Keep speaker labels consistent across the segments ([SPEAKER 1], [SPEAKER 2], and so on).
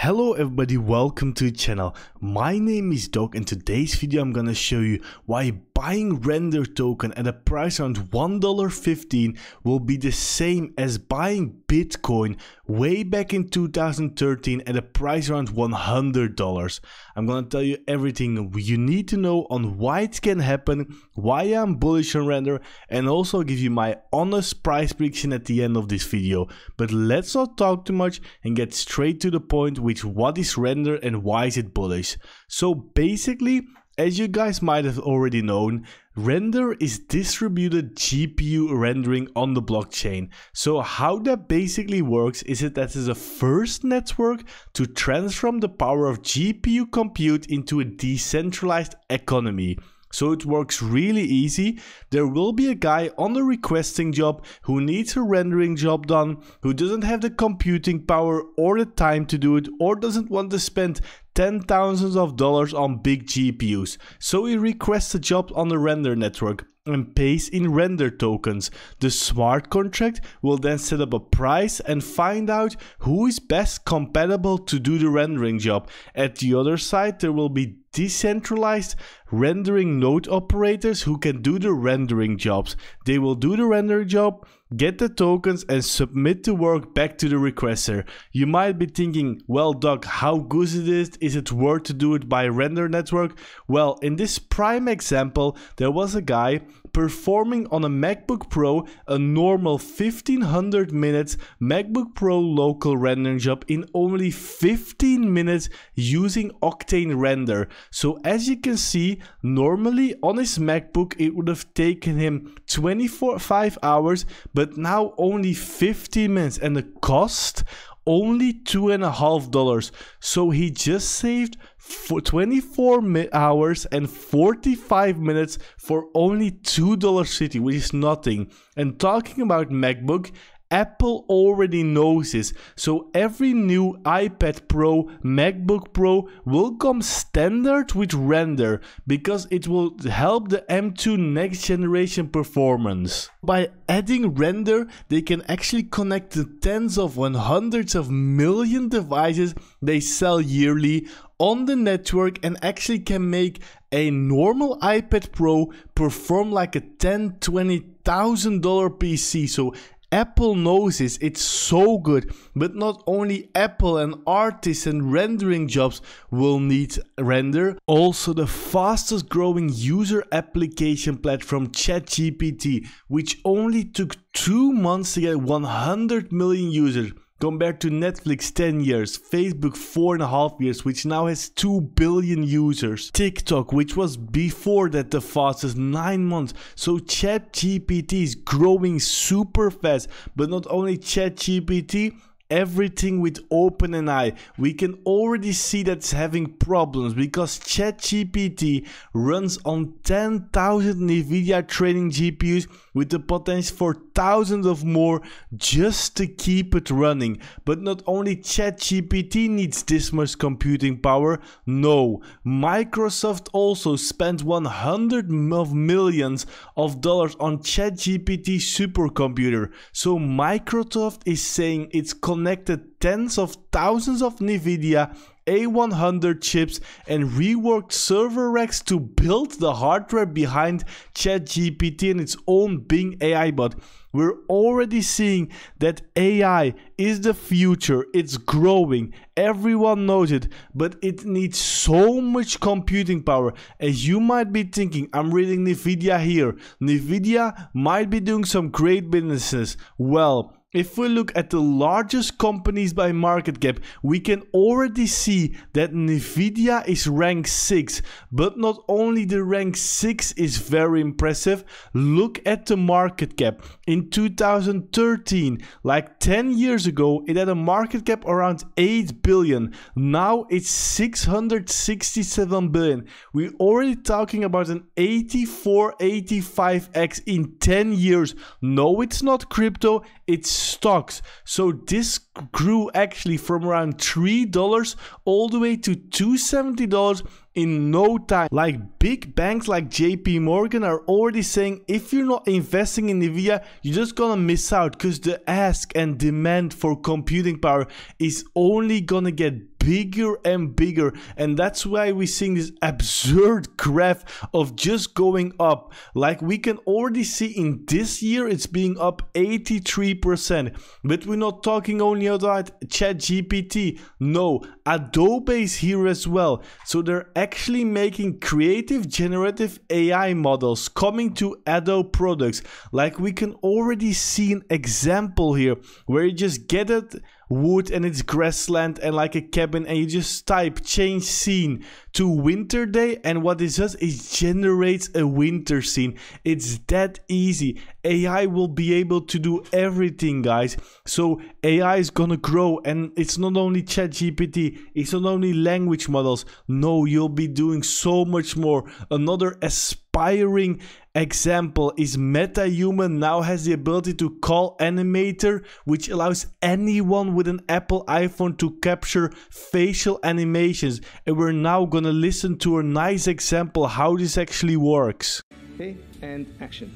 [SPEAKER 1] Hello everybody, welcome to the channel. My name is Doc and today's video I'm gonna show you why buying Render token at a price around $1.15 will be the same as buying Bitcoin way back in 2013 at a price around $100. I'm gonna tell you everything you need to know on why it can happen, why I'm bullish on Render, and also give you my honest price prediction at the end of this video. But let's not talk too much and get straight to the point with what is Render and why is it bullish. So basically, as you guys might have already known, Render is distributed GPU rendering on the blockchain. So how that basically works is that is a first network to transform the power of GPU compute into a decentralized economy. So it works really easy. There will be a guy on the requesting job who needs a rendering job done, who doesn't have the computing power or the time to do it, or doesn't want to spend $10,000s on big GPUs. So he requests a job on the Render network and pays in Render tokens. The smart contract will then set up a price and find out who is best compatible to do the rendering job. At the other side, there will be decentralized rendering node operators who can do the rendering jobs. They will do the rendering job, get the tokens and submit the work back to the requester. You might be thinking, well Doc, how good is it? Is it worth to do it by Render network? Well, in this prime example, there was a guy performing on a MacBook Pro a normal 1500 minutes MacBook Pro local rendering job in only 15 minutes using Octane Render. So as you can see, normally on his MacBook it would have taken him 25 hours, but now only 15 minutes, and the cost only $2.50. So he just saved for 24 hours and 45 minutes for only $2.50, which is nothing. And talking about MacBook, Apple already knows this, so every new iPad Pro, MacBook Pro will come standard with Render because it will help the M2 next generation performance. By adding Render, they can actually connect the tens of hundreds of million devices they sell yearly on the network and actually can make a normal iPad Pro perform like a $10,000-$20,000 PC. So Apple knows this, it's so good. But not only Apple and artists and rendering jobs will need Render, also the fastest growing user application platform ChatGPT, which only took 2 months to get 100 million users, compared to Netflix 10 years, Facebook 4.5 years, which now has 2 billion users, TikTok, which was before that the fastest, 9 months. So ChatGPT is growing super fast. But not only ChatGPT, everything with OpenAI, we can already see that's having problems because ChatGPT runs on 10,000 NVIDIA training GPUs with the potential for thousands of more just to keep it running. But not only ChatGPT needs this much computing power, no, Microsoft also spent $100 of millions on ChatGPT supercomputer. So Microsoft is saying it's connected tens of thousands of NVIDIA A100 chips and reworked server racks to build the hardware behind ChatGPT and its own Bing AI bot. We're already seeing that AI is the future, it's growing, everyone knows it, but it needs so much computing power. As you might be thinking, I'm reading NVIDIA here. NVIDIA might be doing some great businesses. Well, if we look at the largest companies by market cap, we can already see that NVIDIA is ranked 6. But not only the rank 6 is very impressive, look at the market cap. In 2013, like 10 years ago, it had a market cap around 8 billion. Now it's 667 billion. We're already talking about an 84-85x in 10 years. No, it's not crypto, it's stocks. So this grew actually from around $3 all the way to $270 in no time. Like big banks like JP Morgan are already saying if you're not investing in Nvidia, you're just gonna miss out because the ask and demand for computing power is only gonna get bigger and bigger, and that's why we're seeing this absurd graph of just going up. Like we can already see in this year it's being up 83%, but we're not talking only about ChatGPT. No, Adobe is here as well. So they're actually making creative generative AI models coming to Adobe products. Like we can already see an example here where you just get it wood and it's grassland and like a cabin, and you just type change scene to winter day, and what it does is generates a winter scene. It's that easy. AI will be able to do everything, guys. So AI is gonna grow, and it's not only ChatGPT, it's not only language models. No, you'll be doing so much more. Another aspiring example is MetaHuman now has the ability to call animator, which allows anyone with an Apple iPhone to capture facial animations. And we're now gonna listen to a nice example how this actually works.
[SPEAKER 2] Okay, and action.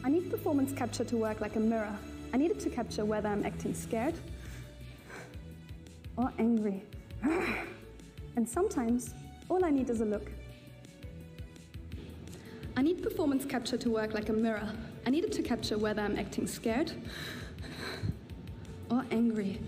[SPEAKER 3] I need performance capture to work like a mirror. I need it to capture whether I'm acting scared or angry. And sometimes all I need is a look. I need performance capture to work like a mirror. I need it to capture whether I'm acting scared or angry.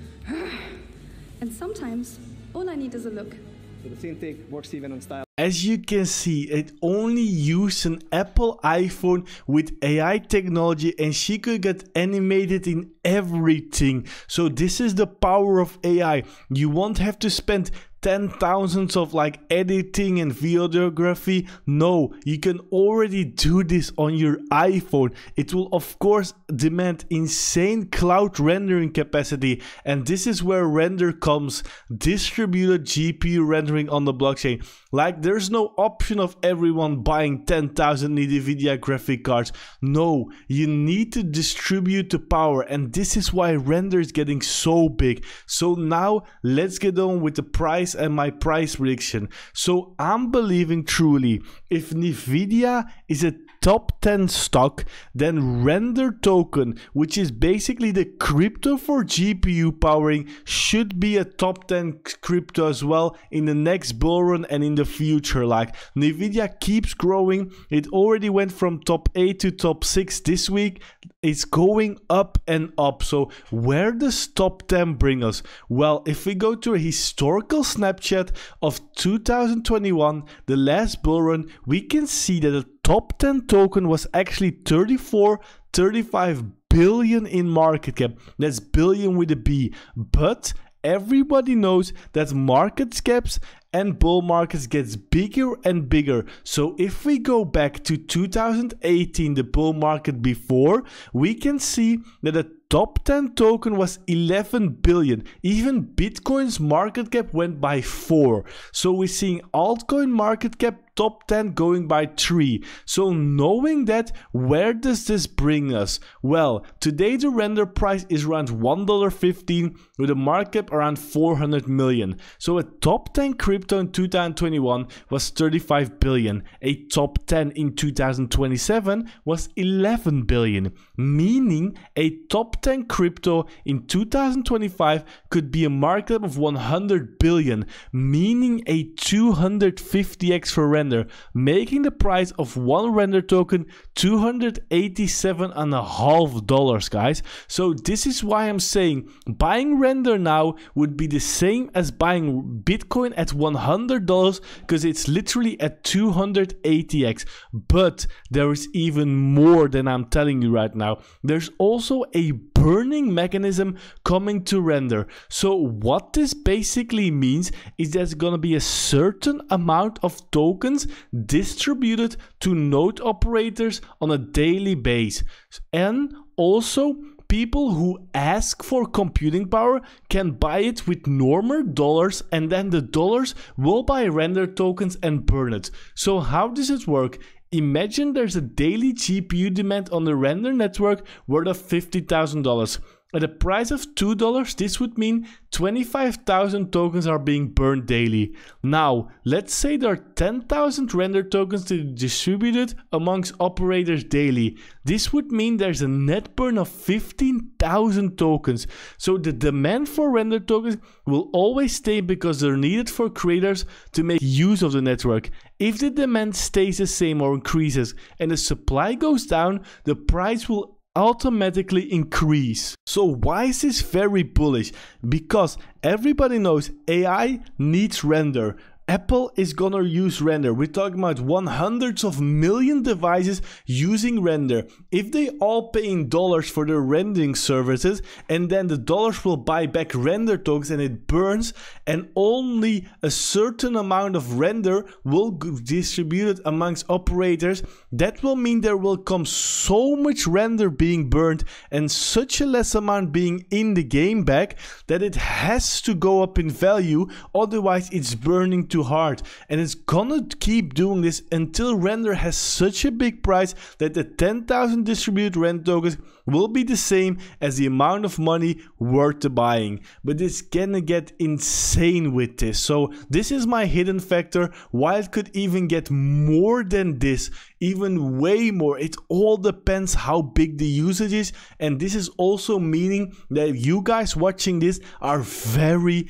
[SPEAKER 3] And sometimes all I need is a look.
[SPEAKER 2] So the scene take works even on style.
[SPEAKER 1] As you can see, it only used an Apple iPhone with AI technology, and she could get animated in everything. So this is the power of AI. You won't have to spend 10,000s of like editing and videography. No, you can already do this on your iPhone. It will of course demand insane cloud rendering capacity, and this is where render comes, distributed GPU rendering on the blockchain. Like there's no option of everyone buying 10,000 NVIDIA graphic cards. No, you need to distribute the power, and this is why render is getting so big. So now let's get on with the price and my price prediction. So I'm believing truly if NVIDIA is a top 10 stock, then Render token, which is basically the crypto for GPU powering, should be a top 10 crypto as well in the next bull run and in the future. Like NVIDIA keeps growing. It already went from top 8 to top 6 this week. It's going up and up. So where does top 10 bring us? Well, if we go to a historical snapshot of 2021, the last bull run, we can see that the top 10 token was actually 35 billion in market cap. That's billion with a B. But everybody knows that market caps and bull markets gets bigger and bigger. So if we go back to 2018, the bull market before, we can see that the top 10 token was 11 billion. Even Bitcoin's market cap went by 4. So we're seeing altcoin market cap top 10 going by 3. So knowing that, where does this bring us? Well, today the render price is around $1.15 with a market cap around 400 million. So a top 10 crypto in 2021 was 35 billion. A top 10 in 2027 was 11 billion. Meaning a top 10 crypto in 2025 could be a market cap of 100 billion. Meaning a 250x for render, making the price of one render token $287.50, guys. So this is why I'm saying buying render now would be the same as buying Bitcoin at $100, because it's literally at 280x. But there is even more than I'm telling you right now. There's also a burning mechanism coming to render. So what this basically means is there's gonna be a certain amount of tokens distributed to node operators on a daily basis, and also people who ask for computing power can buy it with normal dollars, and then the dollars will buy render tokens and burn it. So how does it work? Imagine there's a daily GPU demand on the render network worth of $50,000. At a price of $2, this would mean 25,000 tokens are being burned daily. Now, let's say there are 10,000 render tokens to be distributed amongst operators daily. This would mean there's a net burn of 15,000 tokens. So the demand for render tokens will always stay because they're needed for creators to make use of the network. If the demand stays the same or increases and the supply goes down, the price will automatically increase. So why is this very bullish? Because everybody knows AI needs render. Apple is gonna use render. We're talking about hundreds of million devices using render. If they all pay in dollars for their rendering services, and then the dollars will buy back render tokens and it burns, and only a certain amount of render will be distributed amongst operators, that will mean there will come so much render being burned and such a less amount being in the game back that it has to go up in value, otherwise it's burning too hard, and it's gonna keep doing this until render has such a big price that the 10,000 distributed render tokens will be the same as the amount of money worth the buying. But it's gonna get insane with this. So this is my hidden factor why it could even get more than this, even way more. It all depends how big the usage is, and this is also meaning that you guys watching this are very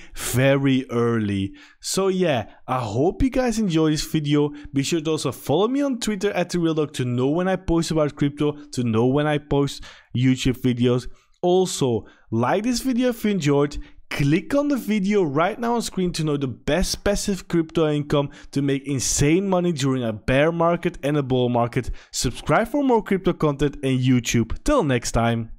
[SPEAKER 1] early. So yeah, I hope you guys enjoy this video. Be sure to also follow me on Twitter at TheRealDog to know when I post about crypto, to know when I post YouTube videos. Also, like this video if you enjoyed. Click on the video right now on screen to know the best passive crypto income to make insane money during a bear market and a bull market. Subscribe for more crypto content and YouTube. Till next time.